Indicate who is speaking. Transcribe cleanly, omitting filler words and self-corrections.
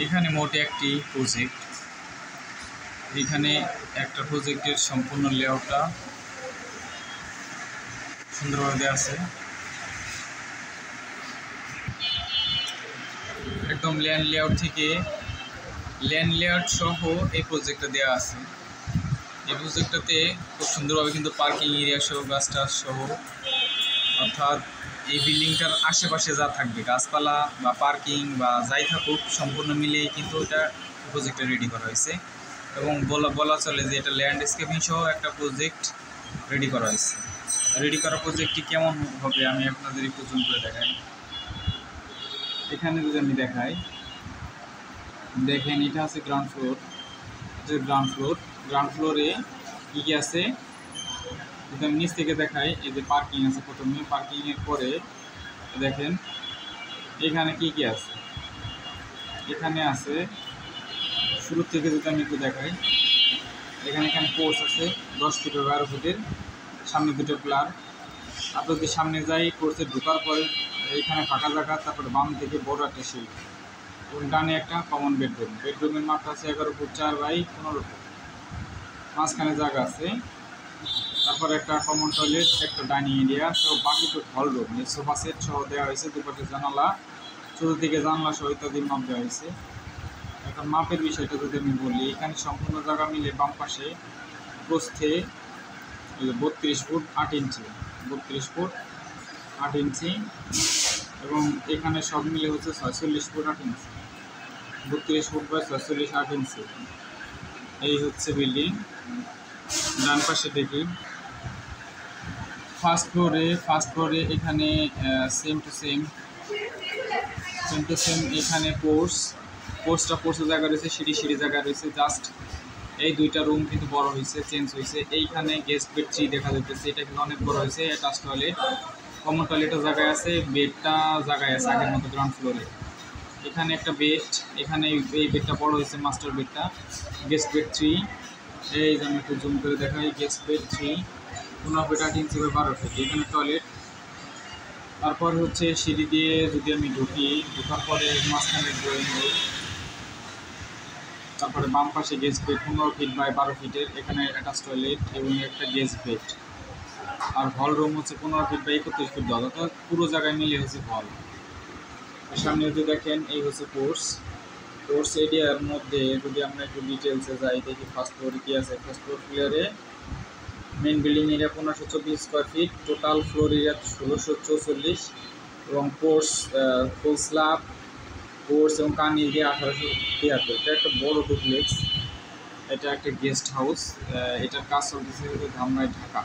Speaker 1: এখানে মোটে একটি প্রজেক্ট। এখানে একটা প্রজেক্টের সম্পূর্ণ লেআউটটা সুন্দরভাবে দেওয়া আছে। একদম ল্যান্ড লেআউট থেকে ল্যান্ড লেআউট সহ এই প্রজেক্টটা দেওয়া আছে। এই প্রজেক্টটাতে খুব সুন্দরভাবে কিন্তু পার্কিং এরিয়া সহ গাছটাছ সহ, অর্থাৎ এই বিল্ডিংটার আশেপাশে যা থাকবে গাছপালা বা পার্কিং বা যাই থাকুক সম্পূর্ণ মিলিয়ে কিন্তু এটা প্রজেক্টটা রেডি করা হয়েছে। এবং বলা চলে যে এটা ল্যান্ডস্কেপিং সহ একটা প্রজেক্ট রেডি করা হয়েছে। রেডি করা প্রজেক্টটি কেমন হবে আমি আপনাদের একটু জুম করে দেখাই। এখানে যদি আমি দেখাই, দেখেন এটা আছে গ্রাউন্ড ফ্লোর। গ্রাউন্ড ফ্লোরে কী কী আছে যদি আমি নিচ থেকে দেখাই, এই যে পার্কিং আছে প্রথমে, পার্কিংয়ের পরে দেখেন এখানে কী কী আছে। এখানে আছে শুরু থেকে যদি আমি একটু দেখাই, এখানে কোর্স আছে 10 ফিট ও 12 ফিটের, সামনে দুটো প্লার। তারপর যদি সামনে যাই কোর্সে ঢোকার পরে এখানে ফাঁকা জায়গা, তারপরে বাম থেকে বড় একটা শিল্ড এবং ডানে একটা কমন বেডরুমের মাপ আছে 11 ফুট 4 বাই 15 ফুট, মাঝখানে জায়গা আছে। তারপর একটা কমন টয়লেট, একটা ডাইনিং এরিয়া সহ, বাকি তো হল রুম, সোফা সেট সহ দেওয়া হয়েছে। দুপাশে জানালা, চতুর্দিকে জানালা সহ ইত্যাদি মাপ দেওয়া হয়েছে। এখন মাপের বিষয়টা যদি আমি বলি, এখানে সম্পূর্ণ জায়গা মিলে বাম পাশে প্রস্থে 32 ফুট 8 ইঞ্চি, 32 ফুট 8 ইঞ্চি, এবং এখানে সব মিলে হচ্ছে 46 ফুট 8 ইঞ্চি, 32 ফুট বাই 46 8 ইঞ্চি। এই হচ্ছে বিল্ডিং। ডান পাশে দেখি ফার্স্ট ফ্লোরে এখানে সেম টু সেম এখানে পোর্সের জায়গা রয়েছে, সিঁড়ি জায়গা রয়েছে। জাস্ট এই দুইটা রুম কিন্তু বড় হয়েছে, চেঞ্জ হয়েছে। এইখানে গেস্ট বেড 3 দেখা যাচ্ছে, এটা কিন্তু অনেক বড় হয়েছে। অ্যাটাচ টয়লেট, কমন টয়লেটের জায়গায় আছে, বেডটা জায়গায় আছে আগের মতো গ্রাউন্ড ফ্লোরে। এখানে একটা বেড, এখানে এই বেডটা বড় হয়েছে, মাস্টার বেডটা। গেস্ট বেড 3, এই যে আমি একটু জুম করে দেখাই, গেস্ট বেড 3 15 ফিট 8 ইঞ্চি বা 12 ফিট। এখানে টয়লেট। তারপর হচ্ছে সিঁড়ি দিয়ে যদি আমি ঢোকার পরে মাঝখানে ড্রয়িং রুম, তারপরে বাম পাশে গেস্ট বেড 15 ফিট বাই 12 ফিটের, এখানে অ্যাটাচ টয়লেট এবং একটা গেস্ট বেড। আর হল রুম হচ্ছে 15 ফিট বাই 31 ফিট দল, অর্থাৎ পুরো জায়গায় মিলে হচ্ছে হল। সামনে যদি দেখেন এই হচ্ছে কোর্স এরিয়ার মধ্যে যদি আমরা একটু ডিটেলসে যাই, দেখি ফার্স্ট ফ্লোরে কী আছে। ফার্স্ট ফ্লোর ক্লিয়ারে main building area 1524 square feet, total floor area 1644, এবং ফুল স্ল্যাব কোর্স এবং কান এরিয়া 1873। এটা একটা বড় ডুপ্লেক্স, এটা একটা গেস্ট হাউস। এটার কাজ চলতেছে ধামরাই, ঢাকা।